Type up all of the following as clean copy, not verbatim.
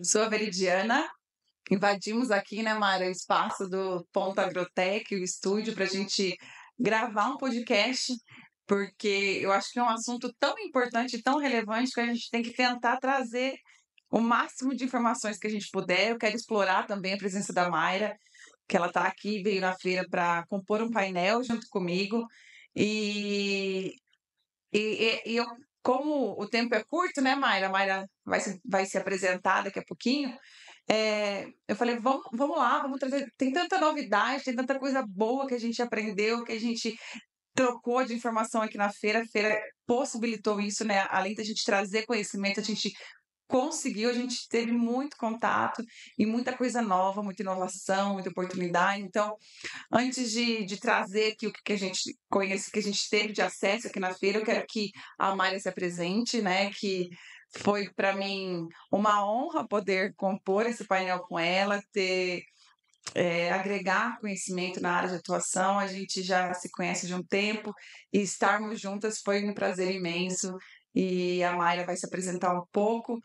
Sou a Veridiana. Invadimos aqui, né, Mara, o espaço do Ponto Agrotech, o estúdio, para a gente gravar um podcast, porque eu acho que é um assunto tão importante e tão relevante que a gente tem que tentar trazer o máximo de informações que a gente puder. Eu quero explorar também a presença da Mayra, que ela está aqui, veio na feira para compor um painel junto comigo. E, e eu, como o tempo é curto, né, Mayra? A Mayra vai se apresentar daqui a pouquinho. Eu falei, vamos lá, vamos trazer. Tem tanta novidade, tem tanta coisa boa que a gente aprendeu, que a gente trocou de informação aqui na feira. A feira possibilitou isso, né? Além da gente trazer conhecimento, a gente conseguiu, a gente teve muito contato e muita coisa nova, muita inovação, muita oportunidade. Então, antes de trazer aqui o que a gente conhece, que a gente teve de acesso aqui na feira, eu quero que a Mayra se apresente, né? Que foi para mim uma honra poder compor esse painel com ela, agregar conhecimento na área de atuação. A gente já se conhece de um tempo e estarmos juntas foi um prazer imenso. E a Mayra vai se apresentar um pouco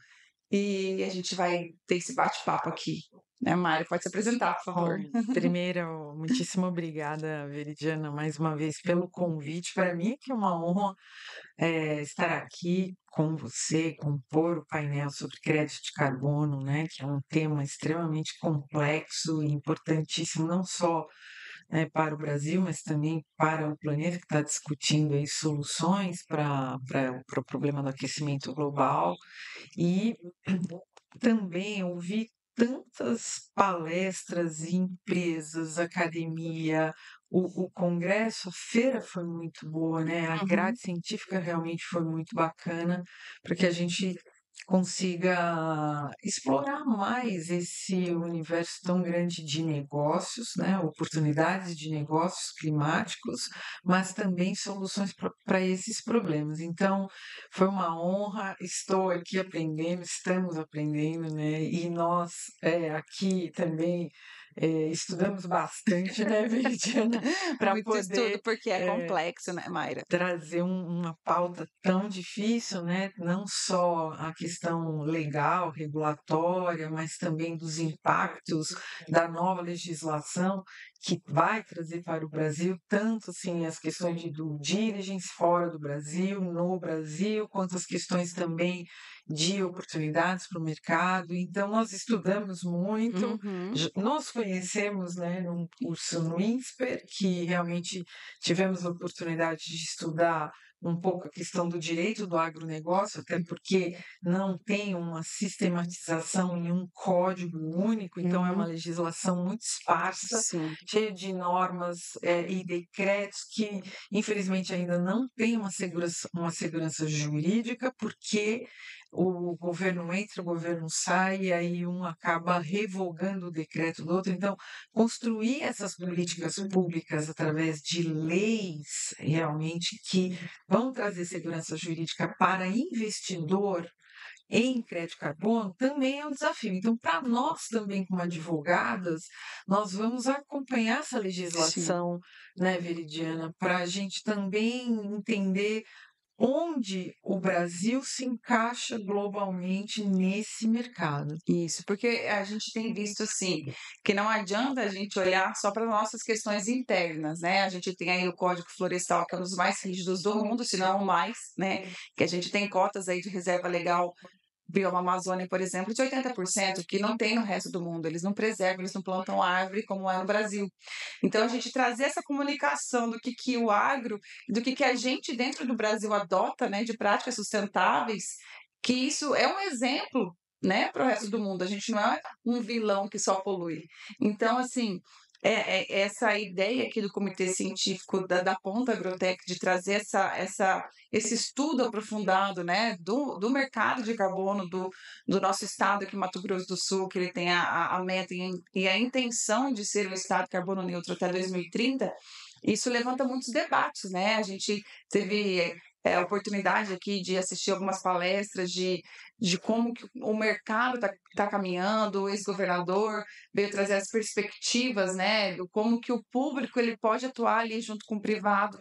e a gente vai ter esse bate-papo aqui. Né, Mayra? Pode se apresentar, por favor. Bom, primeiro, muitíssimo obrigada, Veridiana, mais uma vez pelo convite. Para mim é que é uma honra estar aqui com você, compor o painel sobre crédito de carbono, né, que é um tema extremamente complexo e importantíssimo, não só para o Brasil, mas também para o planeta, que está discutindo aí soluções para o problema do aquecimento global. E também ouvi tantas palestras e empresas, academia, o congresso, a feira foi muito boa, né? A grade científica realmente foi muito bacana, para que a gente consiga explorar mais esse universo tão grande de negócios, né? Oportunidades de negócios climáticos, mas também soluções para esses problemas. Então, foi uma honra, estou aqui aprendendo, estamos aprendendo, né? E nós aqui também estudamos bastante, né, Veridiana, para Muito estudo, poder porque é complexo, né, Mayra? trazer uma pauta tão difícil, né? Não só a questão legal, regulatória, mas também dos impactos da nova legislação que vai trazer para o Brasil, tanto assim as questões de due diligence fora do Brasil, no Brasil, quanto as questões também de oportunidades para o mercado. Então, nós estudamos muito, nos conhecemos, né, num curso no INSPER, que realmente tivemos a oportunidade de estudar um pouco a questão do direito do agronegócio, até porque não tem uma sistematização em um código único, então é uma legislação muito esparsa, Sim. cheia de normas e decretos que, infelizmente, ainda não tem uma segurança jurídica, porque o governo entra, o governo sai, e aí um acaba revogando o decreto do outro. Então, construir essas políticas públicas através de leis realmente que vão trazer segurança jurídica para investidor em crédito carbono também é um desafio. Então, para nós também, como advogadas, nós vamos acompanhar essa Sim. legislação, né, Veridiana, para a gente também entender onde o Brasil se encaixa globalmente nesse mercado. Isso, porque a gente tem visto assim que não adianta a gente olhar só para nossas questões internas, né? A gente tem aí o Código Florestal, que é um dos mais rígidos do mundo, se não o mais, né? Que a gente tem cotas aí de reserva legal bioma Amazônia, por exemplo, de 80%, que não tem no resto do mundo. Eles não preservam, eles não plantam árvore como é no Brasil. Então, a gente trazer essa comunicação do que o agro, do que a gente dentro do Brasil adota, né, de práticas sustentáveis, que isso é um exemplo, né, para o resto do mundo. A gente não é um vilão que só polui. Então, assim, essa ideia aqui do Comitê Científico da Ponta Agrotech de trazer esse estudo aprofundado, né, do mercado de carbono do nosso estado aqui, Mato Grosso do Sul, que ele tem a meta e a intenção de ser um estado carbono neutro até 2030, isso levanta muitos debates, né? A gente teve a oportunidade aqui de assistir algumas palestras de como que o mercado está caminhando, o ex-governador veio trazer as perspectivas, né, do como que o público ele pode atuar ali junto com o privado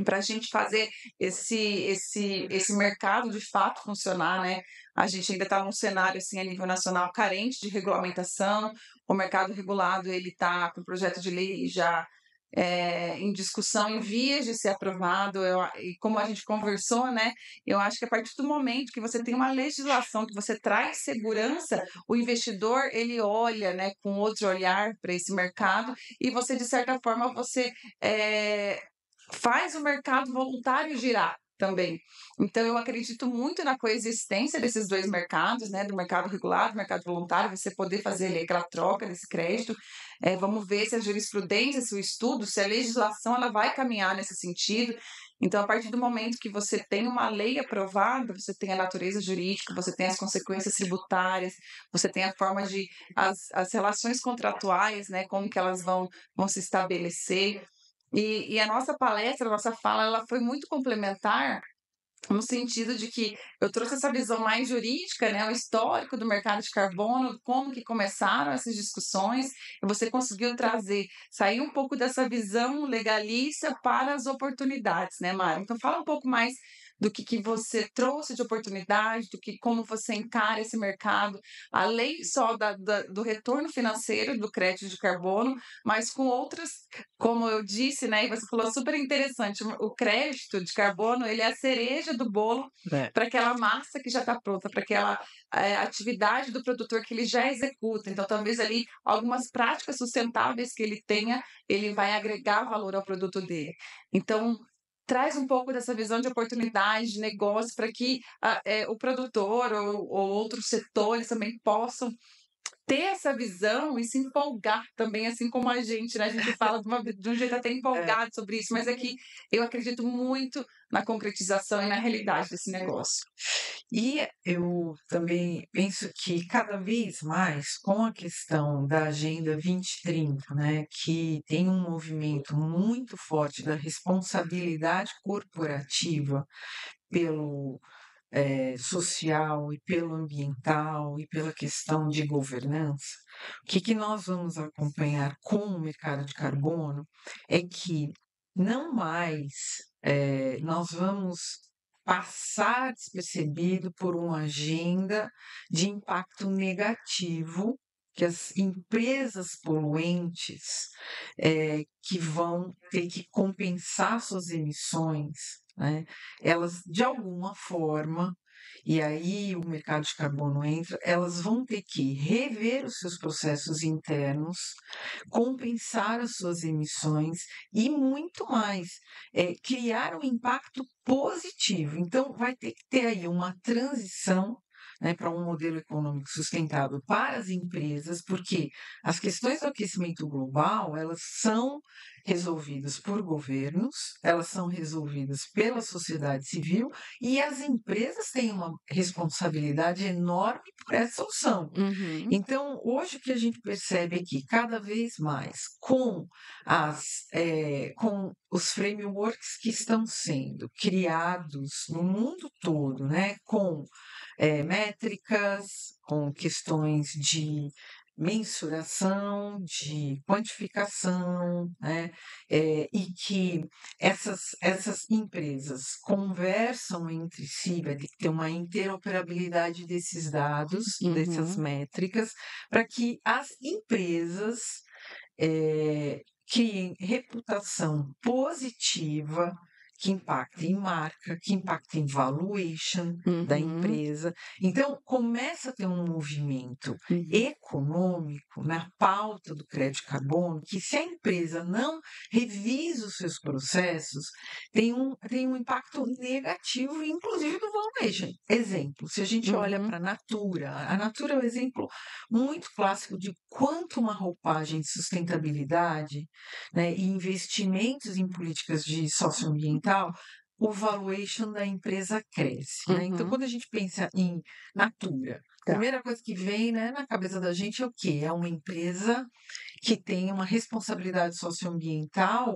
para a gente fazer esse mercado de fato funcionar, né? A gente ainda está num cenário, assim, a nível nacional carente de regulamentação, o mercado regulado ele está com o projeto de lei já em discussão, em vias de ser aprovado. E como a gente conversou, né, eu acho que a partir do momento que você tem uma legislação, que você traz segurança, o investidor ele olha, né, com outro olhar para esse mercado e você, de certa forma, você faz o mercado voluntário girar também. Então, eu acredito muito na coexistência desses dois mercados, né, do mercado regulado, do mercado voluntário, você poder fazer ali aquela troca desse crédito. Vamos ver se a jurisprudência, se o estudo, se a legislação ela vai caminhar nesse sentido. Então, a partir do momento que você tem uma lei aprovada, você tem a natureza jurídica, você tem as consequências tributárias, você tem a forma de as relações contratuais, né, como que elas vão se estabelecer. E a nossa palestra, a nossa fala, ela foi muito complementar no sentido de que eu trouxe essa visão mais jurídica, né, o histórico do mercado de carbono, como que começaram essas discussões, e você conseguiu trazer, sair um pouco dessa visão legalista para as oportunidades, né, Mara? Então fala um pouco mais do que você trouxe de oportunidade, do que como você encara esse mercado, além só do retorno financeiro do crédito de carbono, mas com outras, como eu disse, né, e você falou super interessante, o crédito de carbono, ele é a cereja do bolo É. para aquela massa que já está pronta, para aquela atividade do produtor que ele já executa. Então, talvez ali algumas práticas sustentáveis que ele tenha, ele vai agregar valor ao produto dele. Então, traz um pouco dessa visão de oportunidade, de negócio, para que o produtor ou outros setores também possam ter essa visão e se empolgar também, assim como a gente, né? A gente fala de um jeito até empolgado sobre isso, mas é que eu acredito muito na concretização e na realidade desse negócio. E eu também penso que cada vez mais, com a questão da Agenda 2030, né, que tem um movimento muito forte da responsabilidade corporativa pelo social e pelo ambiental e pela questão de governança, o que nós vamos acompanhar com o mercado de carbono é que não mais nós vamos passar despercebido por uma agenda de impacto negativo que as empresas poluentes que vão ter que compensar suas emissões, né, elas de alguma forma, e aí o mercado de carbono entra, elas vão ter que rever os seus processos internos, compensar as suas emissões e muito mais, criar um impacto positivo. Então, vai ter que ter aí uma transição, né, para um modelo econômico sustentável para as empresas, porque as questões do aquecimento global, elas são resolvidas por governos, elas são resolvidas pela sociedade civil e as empresas têm uma responsabilidade enorme por essa solução. Uhum. Então, hoje o que a gente percebe é que cada vez mais com os frameworks que estão sendo criados no mundo todo, né, com métricas, com questões de mensuração, de quantificação, né, e que essas empresas conversam entre si, vai ter que ter uma interoperabilidade desses dados, dessas Uhum. métricas, para que as empresas criem reputação positiva que impacta em marca, que impacta em valuation da Uhum. empresa. Então, começa a ter um movimento Uhum. econômico na pauta do crédito carbono, que se a empresa não revisa os seus processos, tem um impacto negativo, inclusive no valuation. Exemplo, se a gente olha Uhum. para a Natura é um exemplo muito clássico de quanto uma roupagem de sustentabilidade, né, e investimentos em políticas de socioambiental, o valuation da empresa cresce, né? Então, Uhum. quando a gente pensa em Natura, a Tá. primeira coisa que vem, né, na cabeça da gente é o quê? É uma empresa que tem uma responsabilidade socioambiental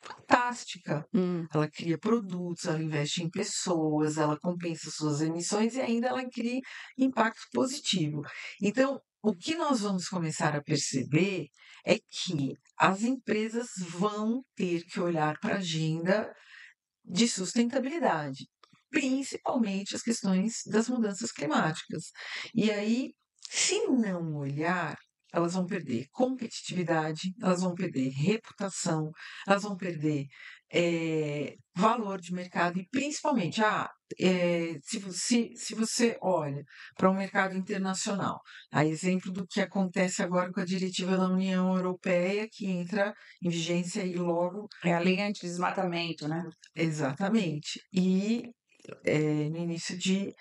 fantástica. Ela cria produtos, ela investe em pessoas, ela compensa suas emissões e ainda ela cria impacto positivo. Então, o que nós vamos começar a perceber é que as empresas vão ter que olhar para a agenda de sustentabilidade. principalmente as questões das mudanças climáticas. E aí, se não olhar, elas vão perder competitividade, elas vão perder reputação, elas vão perder valor de mercado e principalmente, se você olha para o mercado internacional, a exemplo do que acontece agora com a diretiva da União Europeia, que entra em vigência e logo. É a lei anti-desmatamento, né? Exatamente. E no início de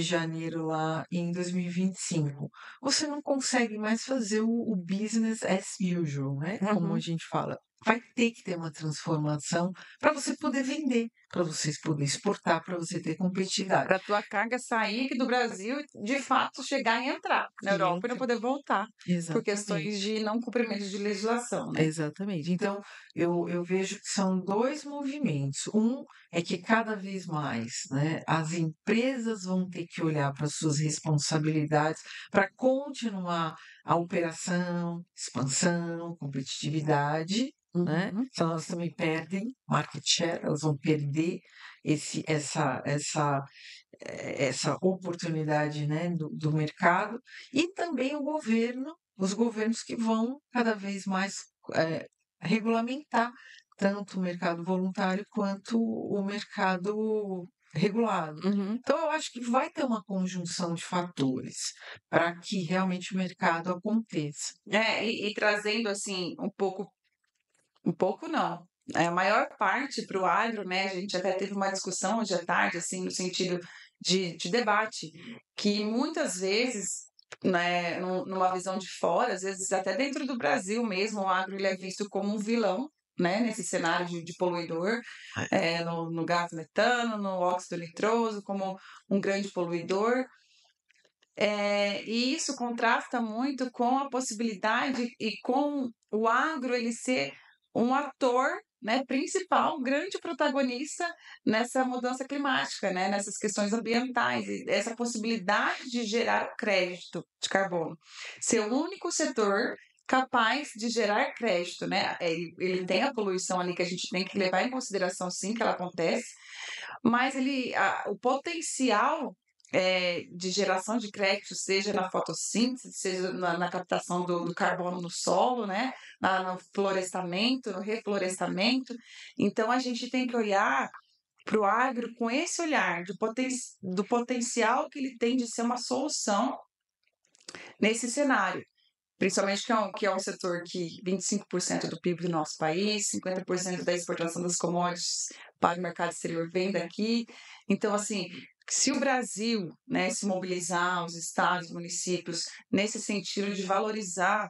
janeiro, lá em 2025, você não consegue mais fazer o business as usual, né? Como a gente fala. Vai ter que ter uma transformação para você poder vender, para você poder exportar, para você ter competitividade. Para a tua carga sair aqui do Brasil e, de fato, chegar e entrar na Europa e não poder voltar por questões Exatamente. de não cumprimento de legislação, né? Exatamente. Então, eu vejo que são dois movimentos. Um é que cada vez mais, né, as empresas vão ter que olhar para suas responsabilidades para continuar a operação, expansão, competitividade, né? Uhum. Senão elas também perdem market share, elas vão perder essa oportunidade, né, do mercado, e também os governos que vão cada vez mais regulamentar tanto o mercado voluntário quanto o mercado regulado. Uhum. Então, eu acho que vai ter uma conjunção de fatores para que realmente o mercado aconteça. E trazendo assim um pouco não, a maior parte para o agro, né? A gente até teve uma discussão hoje à tarde, assim, no sentido de debate, que muitas vezes, né, numa visão de fora, às vezes até dentro do Brasil mesmo, o agro ele é visto como um vilão, né, nesse cenário de poluidor, no gás metano, no óxido nitroso, como um grande poluidor. E isso contrasta muito com a possibilidade e com o agro ele ser um ator, né, principal, um grande protagonista nessa mudança climática, né, nessas questões ambientais, e essa possibilidade de gerar crédito de carbono. Ser o único setor capaz de gerar crédito, né? Ele tem a poluição ali que a gente tem que levar em consideração, sim, que ela acontece, mas o potencial de geração de crédito, seja na fotossíntese, seja na captação do carbono no solo, né? No florestamento, no reflorestamento. Então, a gente tem que olhar para o agro com esse olhar do potencial que ele tem de ser uma solução nesse cenário. Principalmente que é um setor que 25% do PIB do nosso país, 50% da exportação das commodities para o mercado exterior vem daqui. Então, assim, se o Brasil, né, se mobilizar, os estados, municípios, nesse sentido de valorizar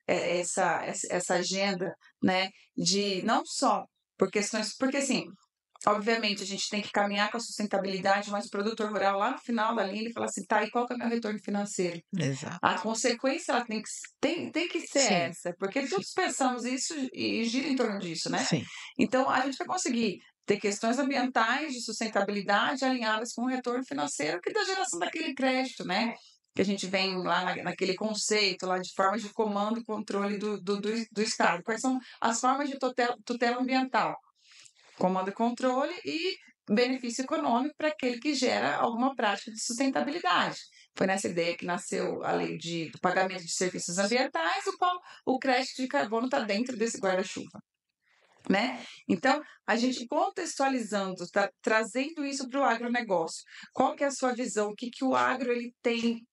essa agenda, né, de não só por questões, porque assim, obviamente, a gente tem que caminhar com a sustentabilidade, mas o produtor rural, lá no final da linha, ele fala assim, tá, e qual que é o meu retorno financeiro? Exato. A consequência ela tem que ser Sim. essa, porque todos pensamos isso e gira em torno disso, né? Sim. Então, a gente vai conseguir ter questões ambientais de sustentabilidade alinhadas com o retorno financeiro que da geração daquele crédito, né? Que a gente vem lá naquele conceito lá de formas de comando e controle do Estado. Quais são as formas de tutela ambiental? Comando e controle e benefício econômico para aquele que gera alguma prática de sustentabilidade. Foi nessa ideia que nasceu a lei do pagamento de serviços ambientais, o qual o crédito de carbono está dentro desse guarda-chuva. Né? Então, a gente contextualizando, trazendo isso para o agronegócio. Qual que é a sua visão? O que o agro ele tem?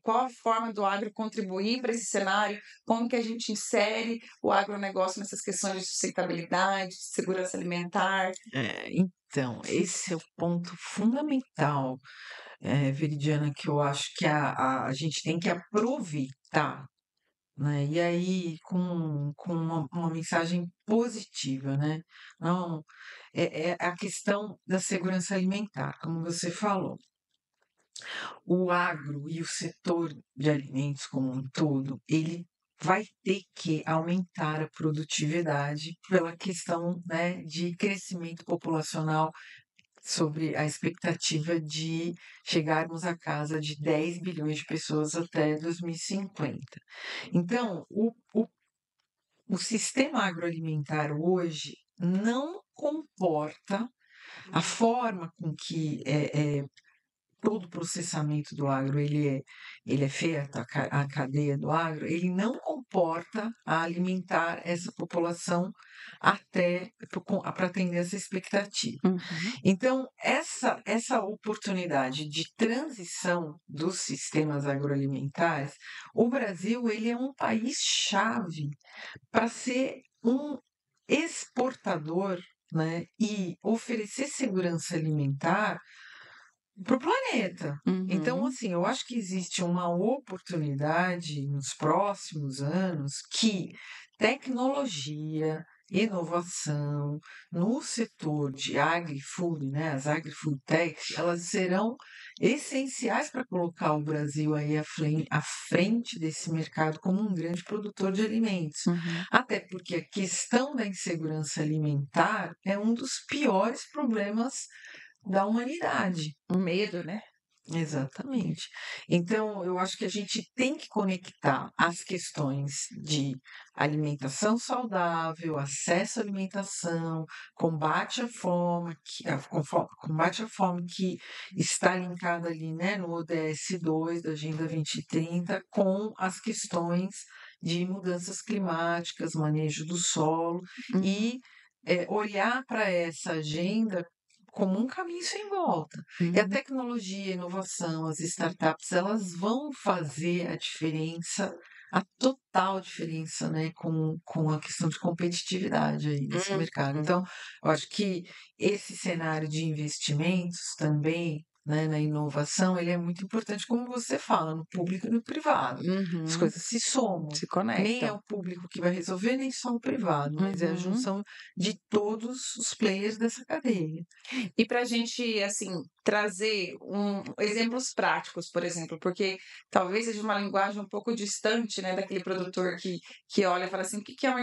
Qual a forma do agro contribuir para esse cenário? Como que a gente insere o agronegócio nessas questões de sustentabilidade, de segurança alimentar? Então, esse é o ponto fundamental, Veridiana, que eu acho que a gente tem que aproveitar, né? E aí, com uma mensagem positiva, né? Não, é a questão da segurança alimentar, como você falou. O agro e o setor de alimentos como um todo, ele vai ter que aumentar a produtividade pela questão, né, de crescimento populacional, sobre a expectativa de chegarmos à casa de 10 bilhões de pessoas até 2050. Então, o sistema agroalimentar hoje não comporta a forma com que todo o processamento do agro ele é feito, a cadeia do agro, ele não comporta a alimentar essa população até para atender essa expectativa. Uhum. Então, essa oportunidade de transição dos sistemas agroalimentares, o Brasil ele é um país-chave para ser um exportador, né, e oferecer segurança alimentar para o planeta. Então, Uhum. assim, eu acho que existe uma oportunidade nos próximos anos que tecnologia, inovação no setor de agri-food, né, as agri-food techs, elas serão essenciais para colocar o Brasil aí à frente desse mercado como um grande produtor de alimentos. Uhum. Até porque a questão da insegurança alimentar é um dos piores problemas da humanidade. O medo, né? Exatamente. Então, eu acho que a gente tem que conectar as questões de alimentação saudável, acesso à alimentação, combate à fome que está linkada ali, né, no ODS 2 da Agenda 2030, com as questões de mudanças climáticas, manejo do solo Uhum. e olhar para essa agenda como um caminho sem volta. E a Uhum. tecnologia, a inovação, as startups, elas vão fazer a diferença, a total diferença, né, com a questão de competitividade aí nesse mercado. Então, eu acho que esse cenário de investimentos também, né, na inovação, ele é muito importante, como você fala, no público e no privado. As Uhum. coisas se somam. Se Nem é conectam. o público que vai resolver, nem só o privado, mas é a Uhum. junção de todos os players dessa cadeia. E para a gente, assim, trazer exemplos práticos, por exemplo, porque talvez seja uma linguagem um pouco distante, né, daquele produtor que olha e fala assim: "O que que é uma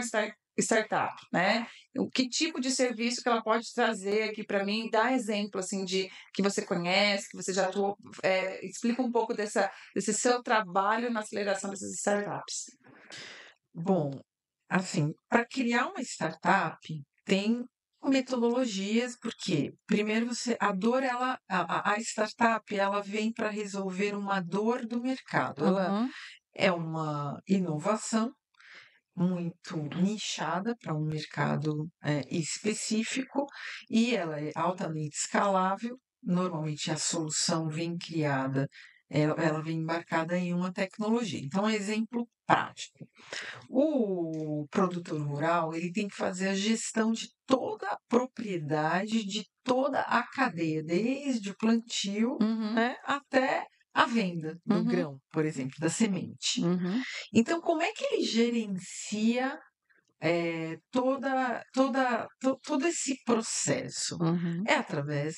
startup?", né? O que tipo de serviço que ela pode trazer aqui para mim? Dá exemplo, assim, de que você conhece, que você já atuou, explica um pouco desse seu trabalho na aceleração dessas startups. Bom, assim, para criar uma startup tem metodologias, porque primeiro a dor a startup ela vem para resolver uma dor do mercado. Ela Uhum. é uma inovação muito nichada para um mercado específico e ela é altamente escalável. Normalmente a solução vem criada, ela vem embarcada em uma tecnologia. Então, um exemplo prático. O produtor rural, ele tem que fazer a gestão de toda a propriedade, de toda a cadeia, desde o plantio, Uhum. né, até a venda do Uhum. grão, por exemplo, da semente. Uhum. Então, como é que ele gerencia todo esse processo? Uhum. É através,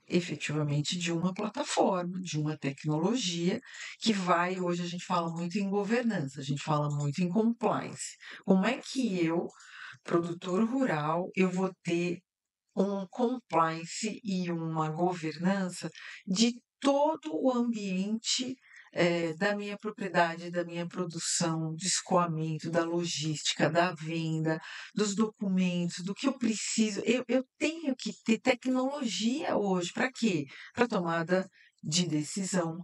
efetivamente, de uma plataforma, de uma tecnologia que vai. Hoje a gente fala muito em governança, a gente fala muito em compliance. Como é que eu, produtor rural, eu vou ter um compliance e uma governança de todo o ambiente da minha propriedade, da minha produção, do escoamento, da logística, da venda, dos documentos, do que eu preciso. Eu tenho que ter tecnologia hoje. Para quê? Para tomada de decisão,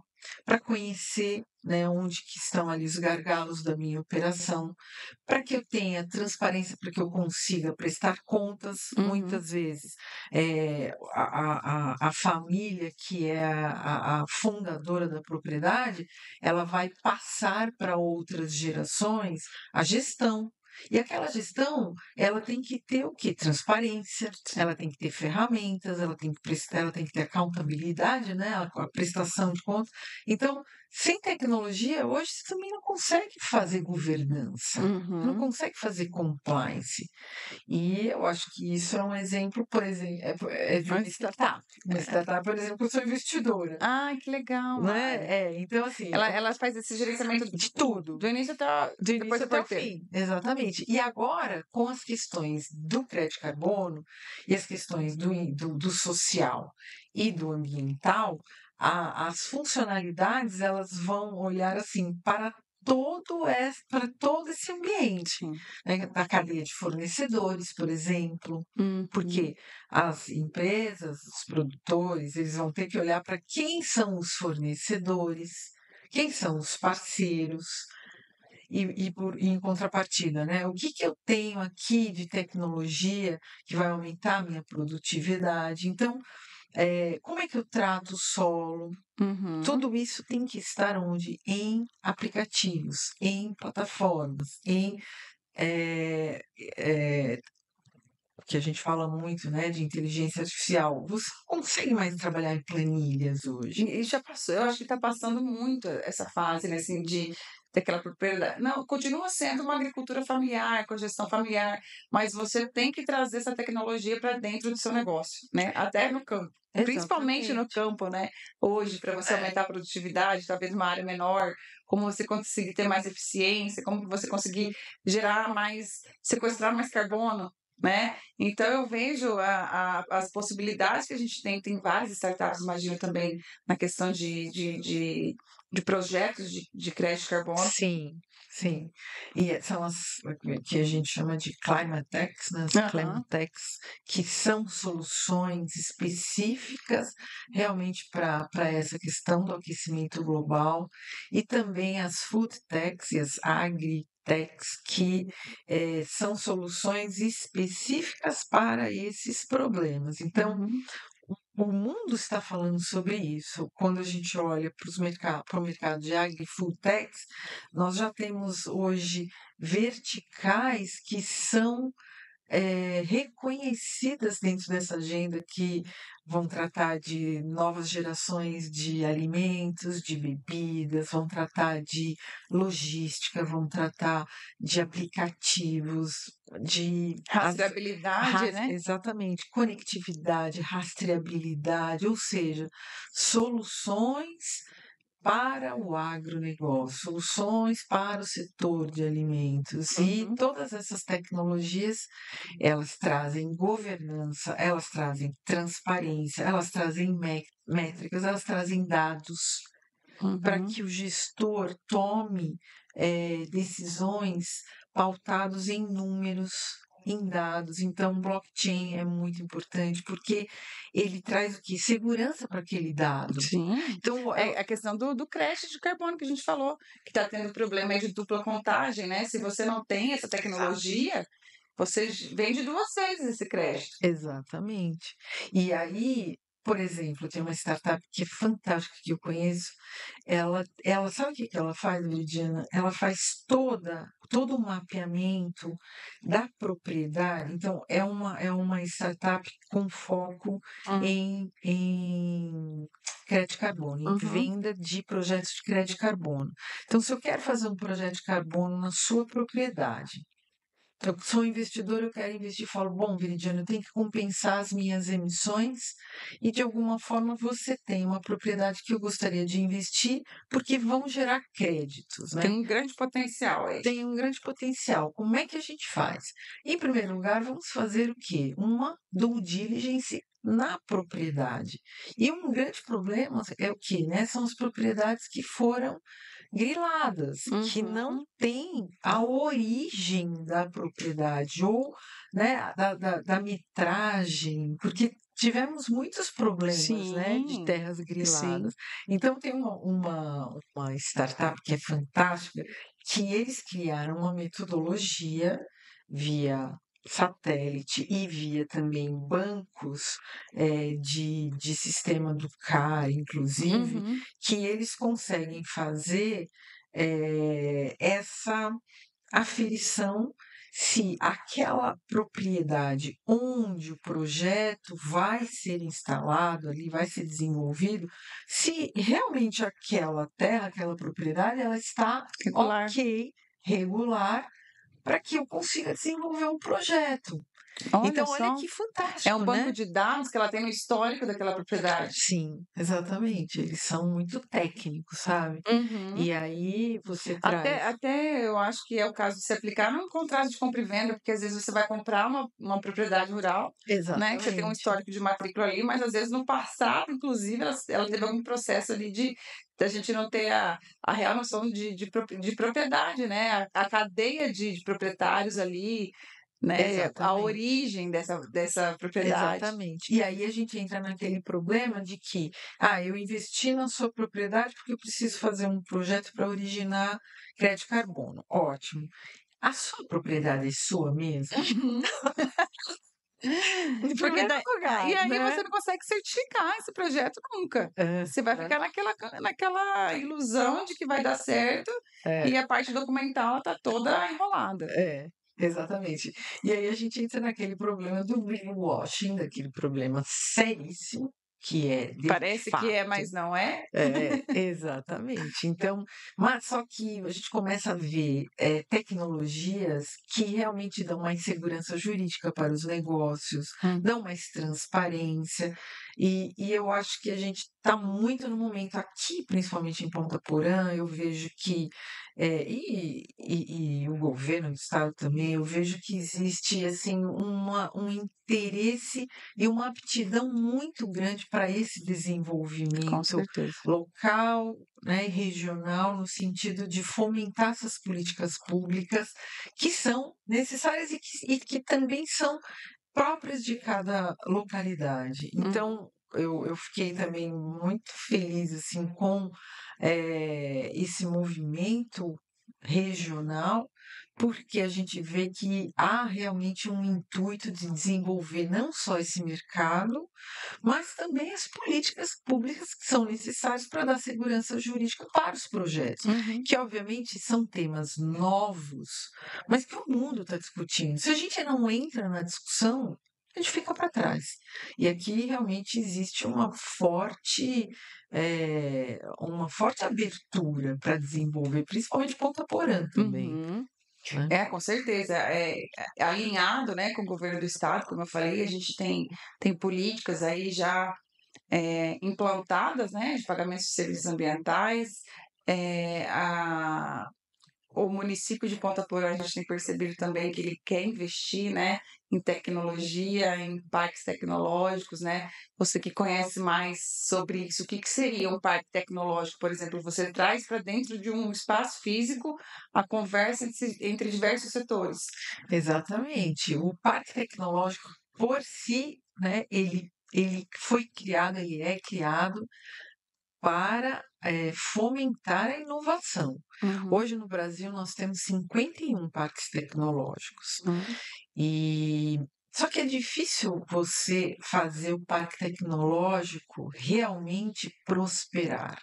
para conhecer, né, onde que estão ali os gargalos da minha operação, para que eu tenha transparência, para que eu consiga prestar contas. Uhum. Muitas vezes, a família que é a fundadora da propriedade, ela vai passar para outras gerações a gestão. E aquela gestão, ela tem que ter o quê? Transparência, ela tem que ter ferramentas, ela tem que ter accountabilidade, né? A prestação de contas. Então, sem tecnologia, hoje você também não consegue fazer governança, você não Uhum. consegue fazer compliance. E eu acho que isso é um exemplo, por exemplo, de uma startup. Uma startup, por exemplo, eu sou investidora, Ai, que legal, Mari. né? Então, assim, Ela faz esse gerenciamento de tudo, do início até do depois início da até o porteira. fim, exatamente. E agora, com as questões do crédito carbono e as questões do social e do ambiental, as funcionalidades elas vão olhar assim para para todo esse ambiente, Sim. né, da cadeia de fornecedores, por exemplo, Uhum. porque as empresas, os produtores, eles vão ter que olhar para quem são os fornecedores, quem são os parceiros, em contrapartida, né? O que que eu tenho aqui de tecnologia que vai aumentar a minha produtividade? Então, como é que eu trato o solo? Uhum. Tudo isso tem que estar onde? Em aplicativos, em plataformas, em eh, eh, que a gente fala muito, né, de inteligência artificial. Você não consegue mais trabalhar em planilhas hoje. E já passou, eu acho que está passando muito essa fase, né, assim, de daquela propriedade. Não, continua sendo uma agricultura familiar, com gestão familiar, mas você tem que trazer essa tecnologia para dentro do seu negócio, né, até no campo. Principalmente no Exatamente. campo, né, hoje, para você É. aumentar a produtividade, talvez numa área menor, como você conseguir ter mais eficiência, como você conseguir gerar mais, sequestrar mais carbono, né? Então eu vejo as possibilidades que a gente tem várias startups, imagino também na questão de projetos de crédito de carbono. Sim, sim. E são as que a gente chama de climatex, né, as Aham. climatex, que são soluções específicas realmente para essa questão do aquecimento global, e também as food techs e as agritechs, que são soluções específicas para esses problemas. Então, Uhum. o mundo está falando sobre isso. Quando a gente olha para o mercado de agri-food techs, nós já temos hoje verticais que são reconhecidas dentro dessa agenda, que vão tratar de novas gerações de alimentos, de bebidas, vão tratar de logística, vão tratar de aplicativos, de Rastreabilidade, né? exatamente, conectividade, rastreabilidade, ou seja, soluções para o agronegócio, soluções para o setor de alimentos. E Uhum. todas essas tecnologias, elas trazem governança, elas trazem transparência, elas trazem métricas, elas trazem dados para Uhum. que o gestor tome decisões pautados em números, em dados. Então, blockchain é muito importante porque ele traz o que? Segurança para aquele dado. Sim. Então, É a questão do crédito de carbono que a gente falou, que está tendo problema aí de dupla contagem, né? Se você não tem essa tecnologia, você vende duas vezes esse crédito. exatamente. E aí, por exemplo, tem uma startup que é fantástica que eu conheço. Ela sabe o que que ela faz, Meridiana? Ela faz todo o mapeamento da propriedade. Então, é uma startup com foco Hum. em crédito de carbono, em Uhum. venda de projetos de crédito de carbono. Então, se eu quero fazer um projeto de carbono na sua propriedade, eu sou investidor, eu quero investir, falo, bom, Viridiano, eu tenho que compensar as minhas emissões, e de alguma forma você tem uma propriedade que eu gostaria de investir, porque vão gerar créditos, Tem né? um grande potencial aí. Tem um grande potencial. Como é que a gente faz? Em primeiro lugar, vamos fazer o quê? Uma due diligence na propriedade. E um grande problema é o quê, né? São as propriedades que foram griladas, que não Uhum. têm a origem da propriedade, ou, né, da metragem, porque tivemos muitos problemas, né, de Sim, terras sim. griladas. Então tem uma startup que é fantástica, que eles criaram uma metodologia via satélite e via também bancos de sistema do CAR, inclusive, Uhum. que eles conseguem fazer essa aferição se aquela propriedade onde o projeto vai ser instalado ali, vai ser desenvolvido, se realmente aquela terra, aquela propriedade, ela está Regular. ok, regular, para que eu consiga desenvolver um projeto. Olha Então, olha só, que é um fantástico, banco né? de dados que ela tem no histórico daquela propriedade. Sim, exatamente. Eles são muito técnicos, sabe? Uhum. E aí você Até, traz. até eu acho que é o caso de se aplicar num contrato de compra e venda, porque às vezes você vai comprar uma propriedade rural, né, que você tem um Exatamente. histórico de matrícula ali, mas às vezes no passado, inclusive, ela teve algum processo ali de da gente não ter a real noção de propriedade, né, a cadeia de proprietários ali, né, a Exatamente. origem dessa propriedade. Exatamente. E aí a gente entra naquele problema de que, eu investi na sua propriedade porque eu preciso fazer um projeto para originar crédito carbono. Ótimo. A sua propriedade é sua mesmo? Uhum. Em Porque primeiro e lugar, aí né? você não consegue certificar esse projeto nunca. Você vai ficar naquela ilusão de que vai dar certo É, e a parte documental está toda enrolada. exatamente. E aí a gente entra naquele problema do greenwashing, daquele problema seríssimo, que é, de Parece que é, fato, mas não é. exatamente. Então, mas só que a gente começa a ver, tecnologias que realmente dão mais segurança jurídica para os negócios, Hum. dão mais transparência, e eu acho que a gente está muito no momento aqui, principalmente em Ponta Porã, eu vejo que, e o governo do estado também, eu vejo que existe, assim, um interesse e uma aptidão muito grande para esse Com desenvolvimento certeza. local, né, e regional, no sentido de fomentar essas políticas públicas que são necessárias e que também são próprias de cada localidade. Hum. Então, eu fiquei também muito feliz assim com esse movimento regional, porque a gente vê que há realmente um intuito de desenvolver não só esse mercado, mas também as políticas públicas que são necessárias para dar segurança jurídica para os projetos, Uhum. que obviamente são temas novos, mas que o mundo está discutindo. Se a gente não entra na discussão, a gente fica para trás. E aqui realmente existe uma forte abertura para desenvolver, principalmente Ponta Porã também, Uhum. né? É, com certeza. É alinhado, né, com o governo do estado, como eu falei, a gente tem políticas aí já implantadas, né, de pagamento de serviços ambientais. Eh, a O município de Ponta Porã, a gente tem percebido também que ele quer investir, né, em tecnologia, em parques tecnológicos, né. Você que conhece mais sobre isso, o que que seria um parque tecnológico, por exemplo? Você traz para dentro de um espaço físico a conversa entre diversos setores. Exatamente. O parque tecnológico por si, né, ele é criado para, fomentar a inovação. Uhum, Hoje no Brasil nós temos 51 parques tecnológicos. uhum, E só que é difícil você fazer o parque tecnológico realmente prosperar,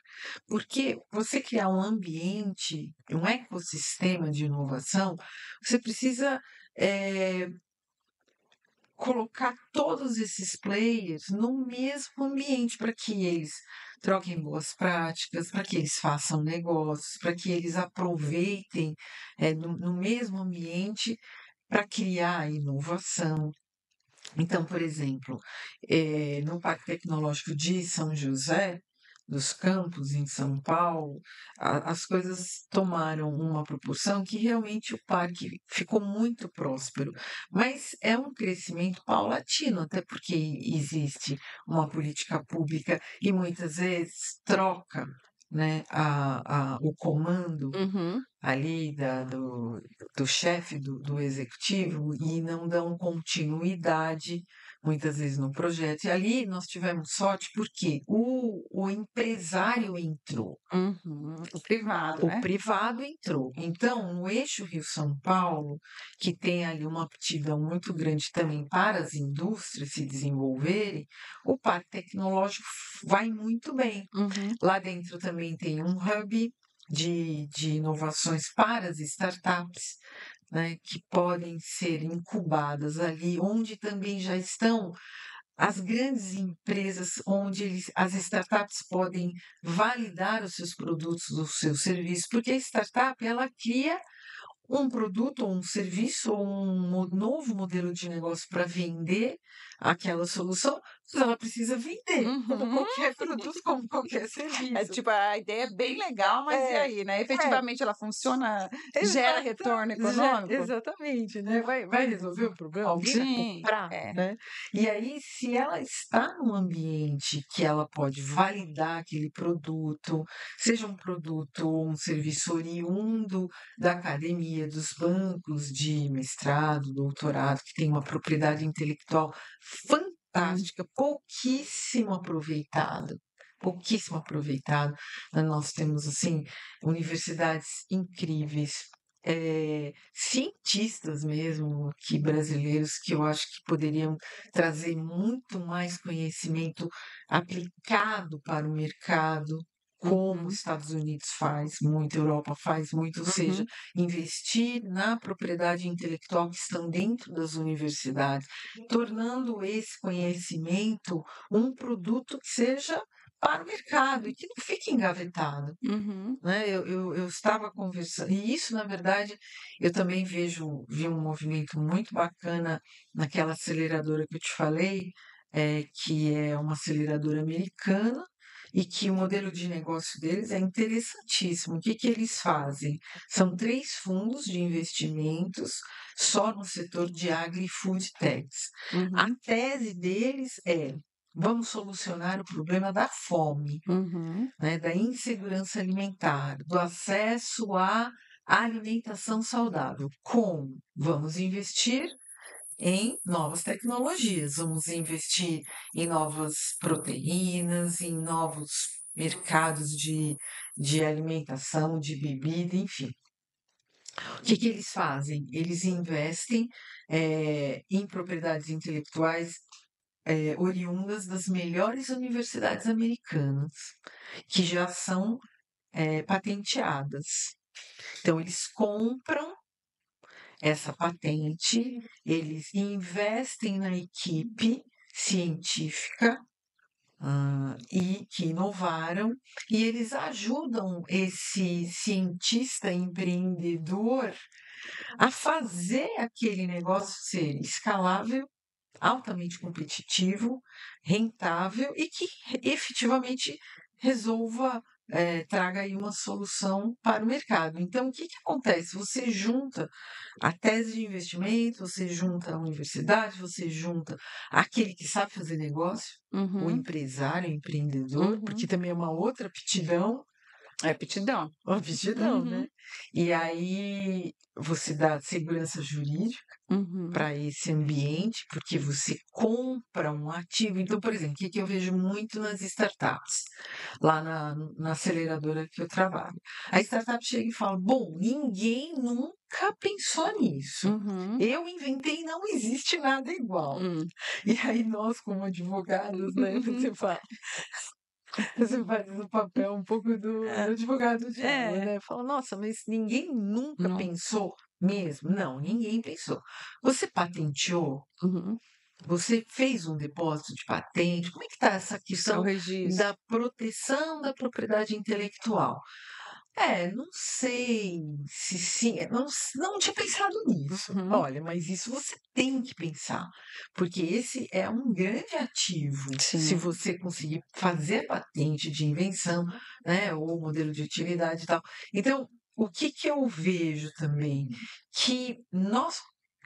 porque você criar um ambiente, um ecossistema de inovação, você precisa, eh, colocar todos esses players no mesmo ambiente para que eles troquem boas práticas, para que eles façam negócios, para que eles aproveitem, no mesmo ambiente para criar inovação. Então, por exemplo, no Parque Tecnológico de São José dos Campos, em São Paulo, as coisas tomaram uma proporção que realmente o parque ficou muito próspero, mas é um crescimento paulatino, até porque existe uma política pública e muitas vezes troca, né, o comando uhum. ali do chefe do executivo e não dão continuidade, muitas vezes, no projeto. E ali nós tivemos sorte, porque o empresário entrou, Uhum. O privado, o né? privado entrou. Então, no eixo Rio-São Paulo, que tem ali uma aptidão muito grande também para as indústrias se desenvolverem, o parque tecnológico vai muito bem. Uhum. Lá dentro também tem um hub de inovações para as startups, né, que podem ser incubadas ali, onde também já estão as grandes empresas, onde as startups podem validar os seus produtos, os seus serviços, porque a startup ela cria um produto ou um serviço ou um novo modelo de negócio para vender aquela solução, mas ela precisa vender, como Uhum. qualquer produto, como qualquer É serviço. tipo, a ideia é bem legal, mas e É, aí, né? é, Efetivamente ela funciona, gera exata retorno econômico? exatamente, né, vai resolver o problema? Alguém vai Sim, comprar, é. né. E aí, se ela está num ambiente que ela pode validar aquele produto, seja um produto ou um serviço oriundo da academia, dos bancos de mestrado, doutorado, que tem uma propriedade intelectual fantástica, pouquíssimo aproveitado. Nós temos, assim, universidades incríveis, cientistas mesmo aqui brasileiros que eu acho que poderiam trazer muito mais conhecimento aplicado para o mercado, como os Uhum, Estados Unidos faz muito, a Europa faz muito, ou seja, uhum, investir na propriedade intelectual que estão dentro das universidades, tornando esse conhecimento um produto que seja para o mercado e que não fique engavetado, uhum, né. Eu estava conversando e isso, na verdade, eu também vi um movimento muito bacana naquela aceleradora que eu te falei, que é uma aceleradora americana e que o modelo de negócio deles é interessantíssimo. O que que eles fazem? São 3 fundos de investimentos só no setor de agri e food techs. A uhum, tese deles é: "Vamos solucionar o problema da fome", uhum, né, da insegurança alimentar, do acesso à alimentação saudável. Como? Vamos investir em novas tecnologias, vamos investir em novas proteínas, em novos mercados de alimentação, de bebida, enfim. O que que eles fazem? Eles investem em propriedades intelectuais oriundas das melhores universidades americanas, que já são patenteadas. Então, eles compram essa patente, eles investem na equipe científica e que inovaram, e eles ajudam esse cientista empreendedor a fazer aquele negócio ser escalável, altamente competitivo, rentável e que efetivamente resolva, traga aí uma solução para o mercado. Então, o que que acontece? Você junta a tese de investimento, você junta a universidade, você junta aquele que sabe fazer negócio, o uhum, empresário, o empreendedor, porque uhum. também é uma outra aptidão, É aptidão. uma aptidão, Uhum, né. E aí você dá segurança jurídica uhum, para esse ambiente, porque você compra um ativo. Então, por exemplo, o que que eu vejo muito nas startups, lá na aceleradora que eu trabalho. A startup chega e fala: "Bom, ninguém nunca pensou nisso. uhum, Eu inventei, não existe nada igual". hum. E aí nós, como advogados, né, você faz o papel um pouco do É, advogado do diabo, é. né, fala: "Nossa, mas ninguém nunca Não. pensou mesmo?". Não, ninguém pensou. Você patenteou? Uhum. Você fez um depósito de patente? Como é que está essa O seu questão registro. da proteção da propriedade intelectual? Não sei se sim, não tinha pensado nisso. Uhum. Olha, mas isso você tem que pensar, porque esse é um grande ativo. Se Sim. você conseguir fazer a patente de invenção, né, ou modelo de utilidade e tal. Então, o que que eu vejo também? Que nós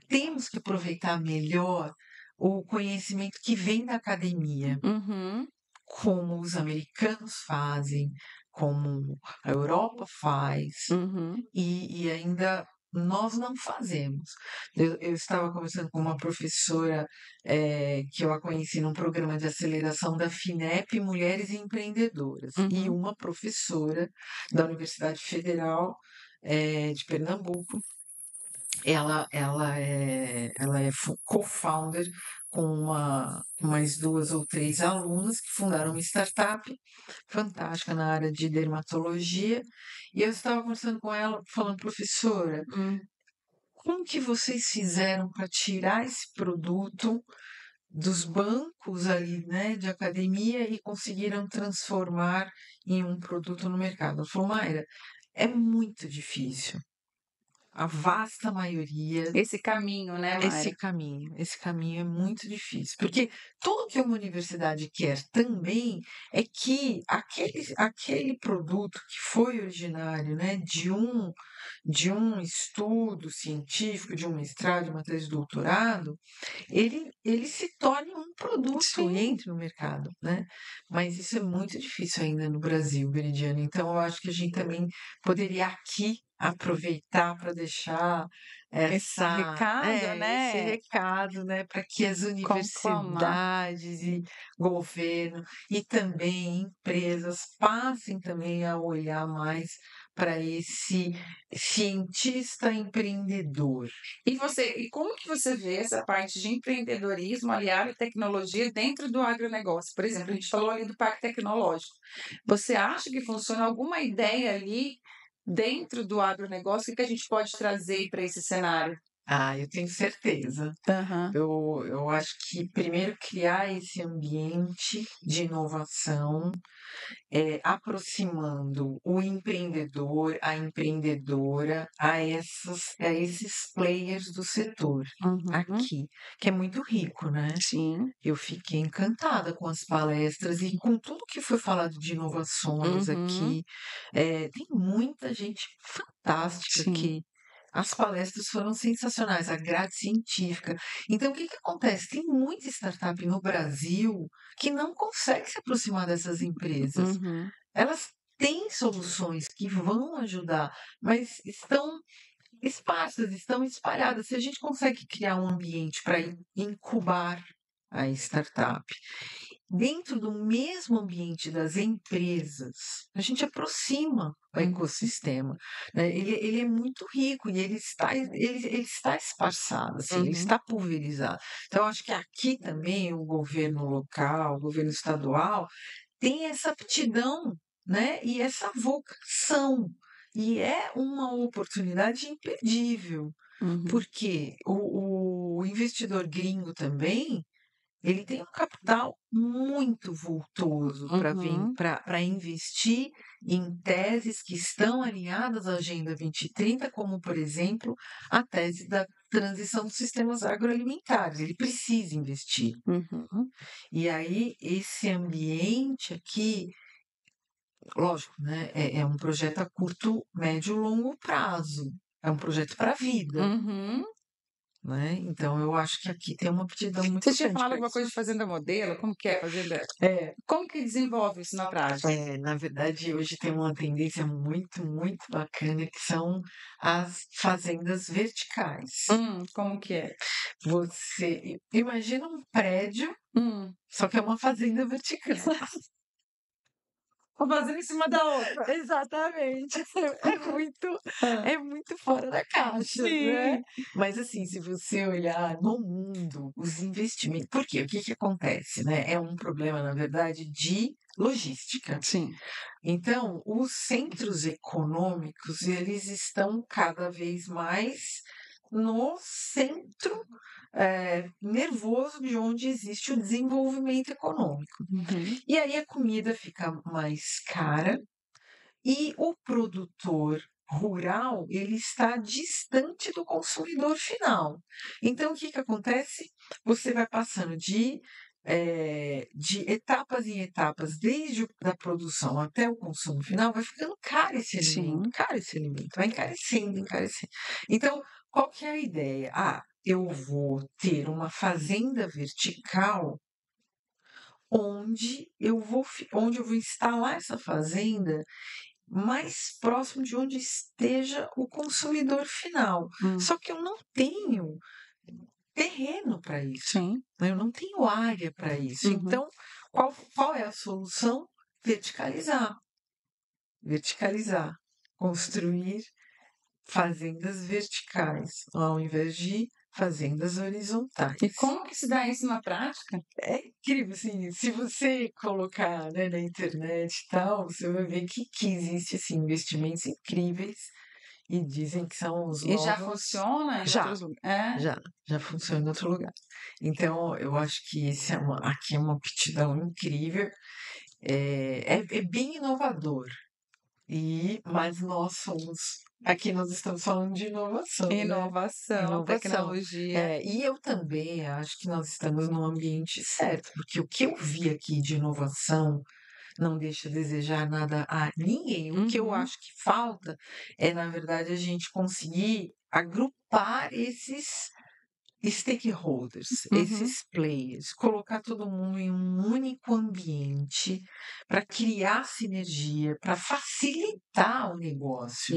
temos que aproveitar melhor o conhecimento que vem da academia, Uhum. como os americanos fazem, como a Europa faz, Uhum. e ainda nós não fazemos. Eu estava conversando com uma professora, que eu a conheci num programa de aceleração da FINEP Mulheres Empreendedoras, e Uhum. uma professora da Universidade Federal, de Pernambuco, ela é co-founder com mais 2 ou 3 alunas que fundaram uma startup fantástica na área de dermatologia, e eu estava conversando com ela, falando: "Professora, Hum. como que vocês fizeram para tirar esse produto dos bancos ali, né, de academia e conseguiram transformar em um produto no mercado?". Ela falou: "Mayra, é muito difícil". a vasta maioria, Esse caminho, né, Mayra? esse caminho é muito difícil, porque tudo que uma universidade quer também é que aquele produto que foi originário, né, de um estudo científico, de um mestrado, de uma tese de doutorado, ele se torne um produto e Sim. entre no mercado, né? Mas isso é muito difícil ainda no Brasil, Veridiana. Então, eu acho que a gente também poderia aqui aproveitar para deixar Esse recado, esse né, recado, né, para que as conclamar. universidades e governo e também empresas passem também a olhar mais para esse cientista empreendedor. E como que você vê essa parte de empreendedorismo aliado à tecnologia dentro do agronegócio? Por exemplo, a gente falou ali do parque tecnológico. Você acha que funciona alguma ideia ali dentro do agronegócio? O que a gente pode trazer para esse cenário? Ah, eu tenho certeza. Aham. Eu acho que primeiro criar esse ambiente de inovação, aproximando o empreendedor, a empreendedora a esses players do setor Uhum. aqui, que é muito rico, né? Sim. Eu fiquei encantada com as palestras e com tudo que foi falado de inovações Uhum. aqui. Tem muita gente fantástica Sim. aqui. As palestras foram sensacionais, a grade científica. Então, o que que acontece? Tem muita startup no Brasil que não consegue se aproximar dessas empresas. Uhum. Elas têm soluções que vão ajudar, mas estão esparsas, estão espalhadas. Se a gente consegue criar um ambiente para incubar a startup dentro do mesmo ambiente das empresas, a gente aproxima o ecossistema, né? Ele é muito rico e ele está esparçado, assim, ele Uhum. está pulverizado. Então, eu acho que aqui também o governo local, o governo estadual, tem essa aptidão, né? E essa vocação. E é uma oportunidade imperdível, Uhum. porque o investidor gringo também ele tem um capital muito vultoso para Uhum. para investir em teses que estão alinhadas à Agenda 2030, como, por exemplo, a tese da transição dos sistemas agroalimentares. Ele precisa investir. Uhum. E aí, esse ambiente aqui, lógico, né, é um projeto a curto, médio e longo prazo. É um projeto para a vida, Uhum. né? Então, eu acho que aqui tem uma aptidão Você muito tinha grande falado para alguma isso. coisa de fazenda modelo? Como que é fazenda? É, Como que desenvolve isso na prática? Na verdade, hoje tem uma tendência muito, muito bacana que são as fazendas verticais. Como que é? Você imagina um prédio, Hum. só que é uma fazenda vertical. Uma fazenda em cima da outra. Exatamente. Hã. É muito fora da caixa, né? Sim. Mas assim, se você olhar no mundo, os investimentos. Por quê? O que que acontece, né? É um problema, na verdade, de logística. Sim. Então, os centros econômicos, eles estão cada vez mais no centro, nervoso de onde existe o desenvolvimento econômico. Uhum. E aí a comida fica mais cara e o produtor rural, ele está distante do consumidor final. Então, o que que acontece? Você vai passando de etapas em etapas, desde da produção até o consumo final, vai ficando Sim. caro esse alimento, vai encarecendo, encarecendo. Então, qual que é a ideia? Ah, eu vou ter uma fazenda vertical onde eu vou instalar essa fazenda mais próximo de onde esteja o consumidor final. Hum. Só que eu não tenho terreno para isso, Sim. né, eu não tenho área para isso. Uhum. Então, qual é a solução? Verticalizar. Verticalizar. Construir fazendas verticais, ao invés de fazendas E horizontais. como que se dá isso na prática? É incrível, assim, se você colocar, né, na internet e tal, você vai ver que existe, assim, investimentos incríveis e dizem que são os E já novos. funciona em Já, outros lugares? É? já funciona em outro lugar. Então, eu acho que aqui é uma aptidão incrível, é bem inovador. Mas aqui nós estamos falando de inovação, né? Inovação, Inovação. tecnologia. E eu também acho que nós estamos no ambiente certo, porque o que eu vi aqui de inovação não deixa a desejar nada a ninguém. O que eu acho que falta é, na verdade, a gente conseguir agrupar esses stakeholders, esses players, colocar todo mundo em um único ambiente para criar sinergia, para facilitar o negócio,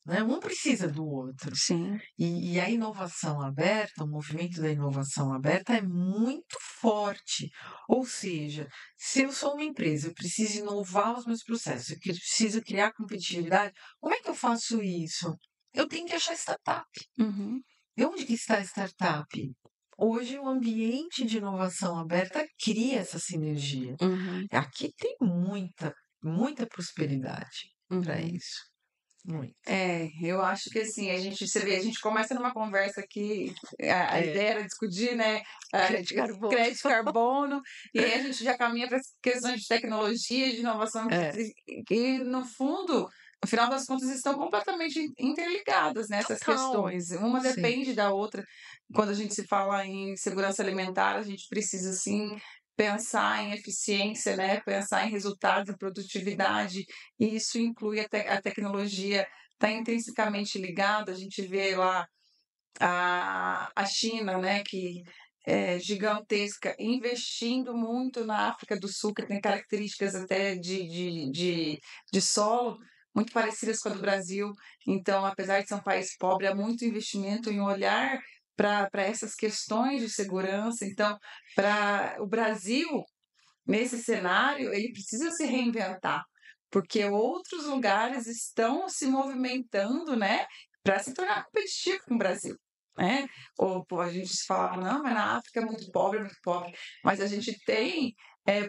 né? Um precisa do outro. Sim. E a inovação aberta, o movimento da inovação aberta é muito forte. Ou seja, se eu sou uma empresa, eu preciso inovar os meus processos, eu preciso criar competitividade, como é que eu faço isso? Eu tenho que achar startup. E onde que está a startup? Hoje, o ambiente de inovação aberta cria essa sinergia. Aqui tem muita prosperidade para isso. Muito. Eu acho que assim, você vê, a gente começa numa conversa que a ideia era discutir, né, crédito carbono, e aí a gente já caminha para as questões de tecnologia, de inovação, que no fundo, no final das contas, estão completamente interligadas nessas questões. Uma depende da outra. Quando a gente se fala em segurança alimentar, a gente precisa, sim, pensar em eficiência, né? Pensar em resultados e produtividade, e isso inclui a tecnologia, está intrinsecamente ligada. A gente vê lá a China, né, que é gigantesca, investindo muito na África do Sul, que tem características até de solo muito parecidas com a do Brasil. Então, apesar de ser um país pobre, há muito investimento em olhar para essas questões de segurança. Então, para o Brasil, nesse cenário, ele precisa se reinventar, porque outros lugares estão se movimentando, né, para se tornar competitivo com o Brasil, né? Ou pô, a gente fala, não, mas na África é muito pobre, mas a gente tem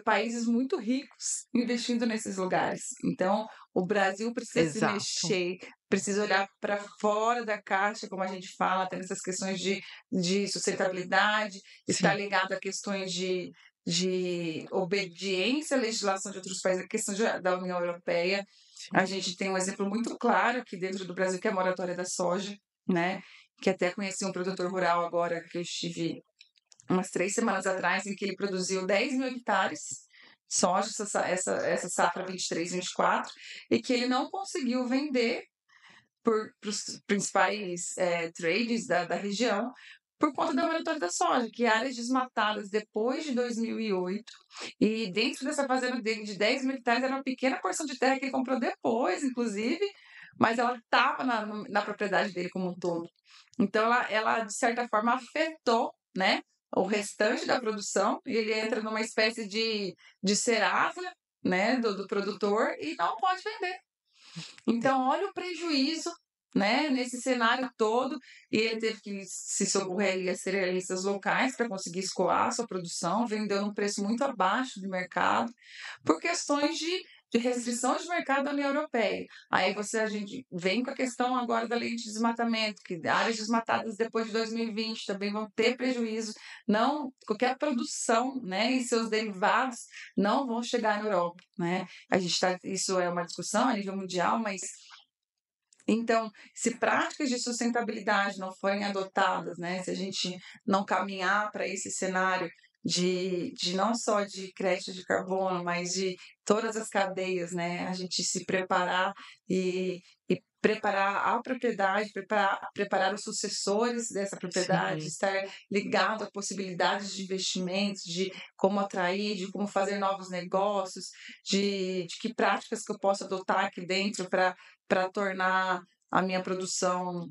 países muito ricos investindo nesses lugares. Então, o Brasil precisa se mexer, precisa olhar para fora da caixa, como a gente fala, tem essas questões de sustentabilidade, está ligado a questões de obediência à legislação de outros países, a questão da União Europeia. A gente tem um exemplo muito claro aqui dentro do Brasil, que é a moratória da soja, né? Que até conheci um produtor rural agora, que eu estive umas 3 semanas atrás, em que ele produziu 10 mil hectares de soja, essa safra 23, 24, e que ele não conseguiu vender para os principais trades da região, por conta da moratória da soja, que áreas desmatadas depois de 2008, e dentro dessa fazenda dele de 10 mil hectares era uma pequena porção de terra que ele comprou depois, inclusive, mas ela estava na propriedade dele como um todo. Então, ela de certa forma, afetou, né, o restante da produção, e ele entra numa espécie de serasa, né, do produtor, e não pode vender. Então, olha o prejuízo, né, nesse cenário todo, e ele teve que se socorrer a cerealistas locais para conseguir escoar a sua produção, vendeu num preço muito abaixo do mercado, por questões de restrição de mercado da União Europeia. Aí a gente vem com a questão agora da lei de desmatamento, que áreas desmatadas depois de 2020 também vão ter prejuízo, não, qualquer produção, né, e seus derivados não vão chegar na Europa, né? Isso é uma discussão a nível mundial, mas então, se práticas de sustentabilidade não forem adotadas, né, se a gente não caminhar para esse cenário de não só de crédito de carbono, mas de todas as cadeias, né, a gente se preparar e preparar a propriedade, preparar os sucessores dessa propriedade, estar ligado a possibilidades de investimentos, de como atrair, de como fazer novos negócios, de que práticas que eu posso adotar aqui dentro para tornar a minha produção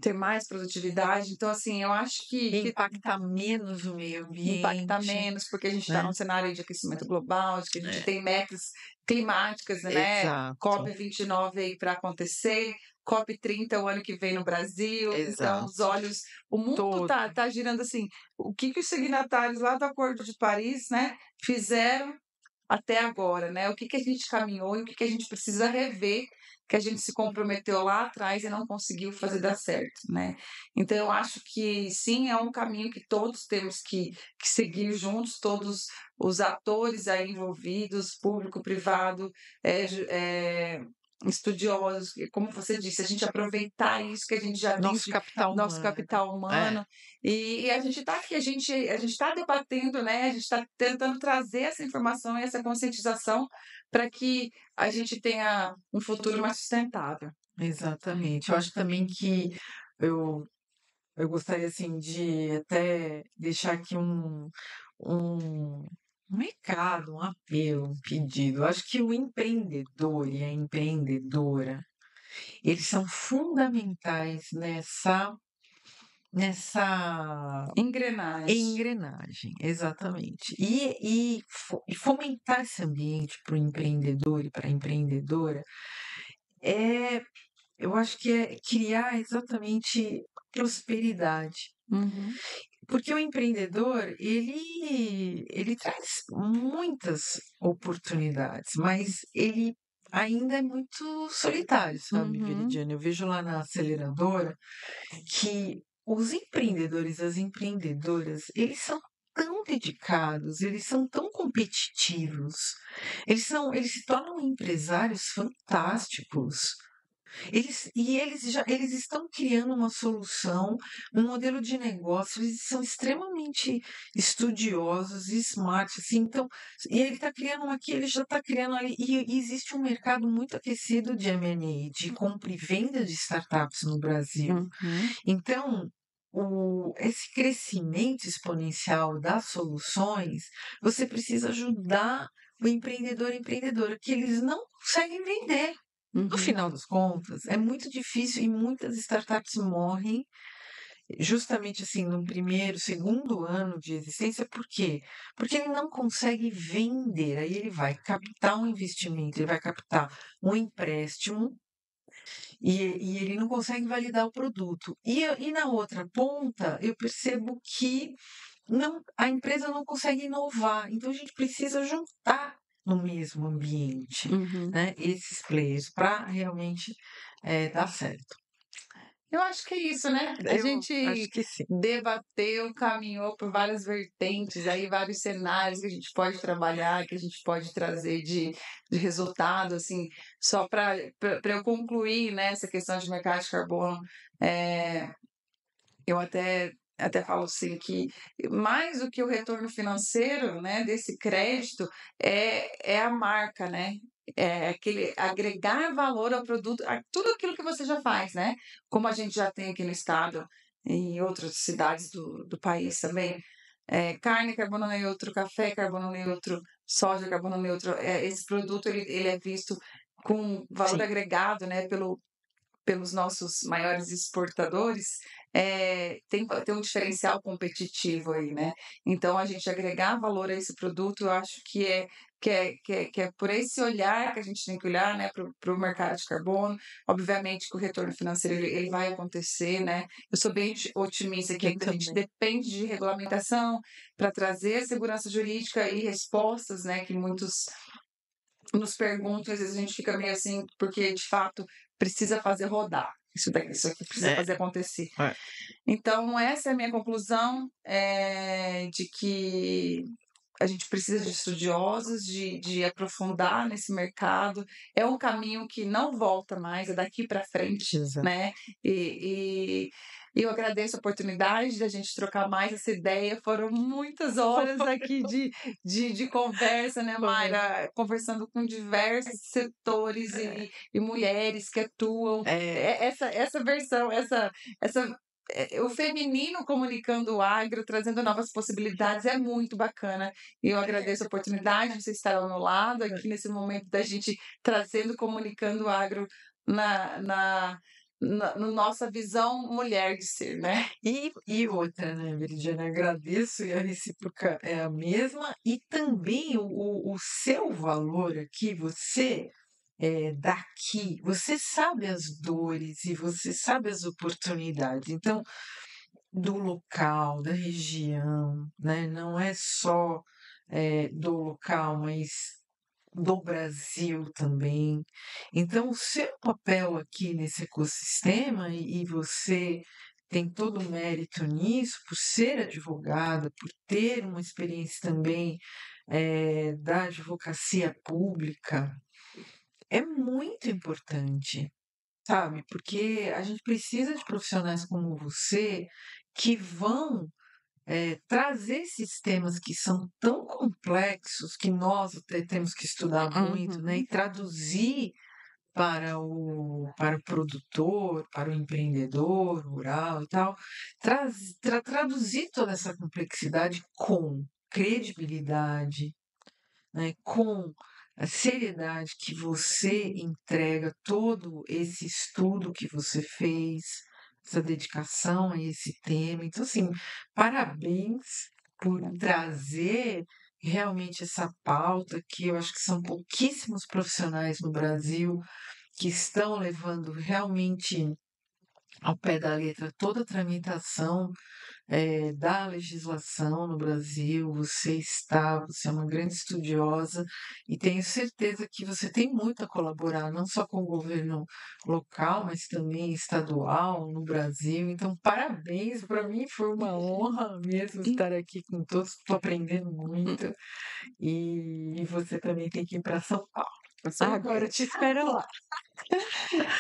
ter mais produtividade. Então, assim, eu acho que impactar menos o meio ambiente. Impactar menos, porque a gente está num cenário de aquecimento global, de que a gente tem metas climáticas, né? Exato. COP29 aí para acontecer, COP30 o ano que vem no Brasil. Então, o mundo tá girando assim. O que os signatários lá do Acordo de Paris, né, fizeram até agora, né? O que a gente caminhou e o que a gente precisa rever que a gente se comprometeu lá atrás e não conseguiu fazer dar certo, né. Então eu acho que sim, é um caminho que todos temos que seguir juntos, todos os atores aí envolvidos, público, privado, estudiosos, e como você disse, a gente aproveitar isso que a gente já tem Nosso de capital nosso humano. capital É, humano, e a gente está aqui, a gente está debatendo, né, a gente está tentando trazer essa informação e essa conscientização para que a gente tenha um futuro mais sustentável. exatamente. Eu acho também que eu eu gostaria, assim, de até deixar aqui um um recado, um apelo, um pedido. Eu acho que o empreendedor e a empreendedora, eles são fundamentais nessa Engrenagem. engrenagem, exatamente. E fomentar esse ambiente para o empreendedor e para a empreendedora, é eu acho que é criar exatamente prosperidade. Uhum, Porque o empreendedor, ele traz muitas oportunidades, mas ele ainda é muito solitário, sabe, uhum, Veridiana? Eu vejo lá na aceleradora que os empreendedores, as empreendedoras, eles são tão dedicados, eles são tão competitivos, eles se tornam empresários fantásticos. Eles estão criando uma solução, um modelo de negócio, eles são extremamente estudiosos e smart, assim, então, e ele está criando um aqui, ele já está criando ali, e existe um mercado muito aquecido de M&A, de compra e venda de startups no Brasil. uhum. Então, esse crescimento exponencial das soluções, você precisa ajudar o empreendedor e empreendedora, que eles não conseguem vender. No Uhum. final das contas, é muito difícil e muitas startups morrem justamente assim no primeiro, segundo ano de existência. Por quê? Porque ele não consegue vender. Aí ele vai captar um investimento, ele vai captar um empréstimo e ele não consegue validar o produto. E na outra ponta, eu percebo que a empresa não consegue inovar. Então a gente precisa juntar no mesmo ambiente, Uhum. né, esses players para realmente dar certo. Eu acho que é isso, né? A Eu acho gente que sim. debateu, caminhou por várias vertentes, aí vários cenários que a gente pode trabalhar, que a gente pode trazer de resultado, assim, só para eu concluir, né, essa questão de mercado de carbono, eh, eu até falo assim que mais do que o retorno financeiro, né, desse crédito, é a marca, né, é aquele agregar valor ao produto, a tudo aquilo que você já faz, né, como a gente já tem aqui no estado, em outras cidades do país também, carne carbono neutro, café carbono neutro, soja carbono neutro, esse produto ele é visto com valor Sim, agregado, né, pelos nossos maiores exportadores, tem um diferencial competitivo aí, né. Então a gente agregar valor a esse produto, eu acho que é por esse olhar que a gente tem que olhar, né, para o mercado de carbono. Obviamente que o retorno financeiro ele vai acontecer, né. Eu sou bem otimista que eu ainda a gente também. depende de regulamentação para trazer segurança jurídica e respostas, né, que muitos nos perguntam, às vezes a gente fica meio assim, porque de fato precisa fazer rodar. Isso aqui precisa É, fazer acontecer. é. Então, essa é a minha conclusão, de que a gente precisa de estudiosos, de aprofundar nesse mercado. É um caminho que não volta mais, é daqui para frente, Exato. né. E eu agradeço a oportunidade da gente trocar mais essa ideia. Foram muitas horas aqui de conversa, né, Foi. Mayra, conversando com diversos setores e mulheres que atuam. É, Essa versão, essa o feminino comunicando o agro, trazendo novas possibilidades, é muito bacana. E eu agradeço a oportunidade de você estar ao meu lado aqui nesse momento da gente trazendo, comunicando o agro na na no nossa visão mulher de ser, né. e outra, né, Veridiana, agradeço e a recíproca é a mesma, e também o seu valor aqui, você daqui, você sabe as dores e você sabe as oportunidades. Então, do local, da região, né? Não é só do local, mas do Brasil também. Então, o seu papel aqui nesse ecossistema, e você tem todo o mérito nisso, por ser advogada, por ter uma experiência também da advocacia pública, é muito importante, sabe? Porque a gente precisa de profissionais como você que vão trazer esses temas que são tão complexos que nós até temos que estudar muito, né? E traduzir para o produtor, para o empreendedor rural e tal, traduzir toda essa complexidade com credibilidade, né, com a seriedade que você entrega todo esse estudo que você fez, essa dedicação a esse tema. Então, assim, parabéns por trazer realmente essa pauta que eu acho que são pouquíssimos profissionais no Brasil que estão levando realmente ao pé da letra toda a tramitação da legislação no Brasil. Você é uma grande estudiosa e tenho certeza que você tem muito a colaborar, não só com o governo local, mas também estadual no Brasil. Então, parabéns, para mim foi uma honra mesmo estar aqui com todos, estou aprendendo muito e você também tem que ir para São Paulo. Agora eu te espero lá.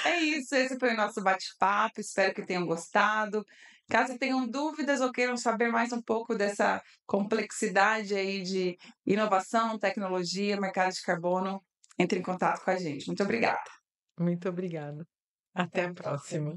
É isso, esse foi o nosso bate-papo, espero que tenham gostado. Caso tenham dúvidas ou queiram saber mais um pouco dessa complexidade aí de inovação, tecnologia, mercado de carbono, entre em contato com a gente. Muito obrigada. Muito obrigada. Até a próxima.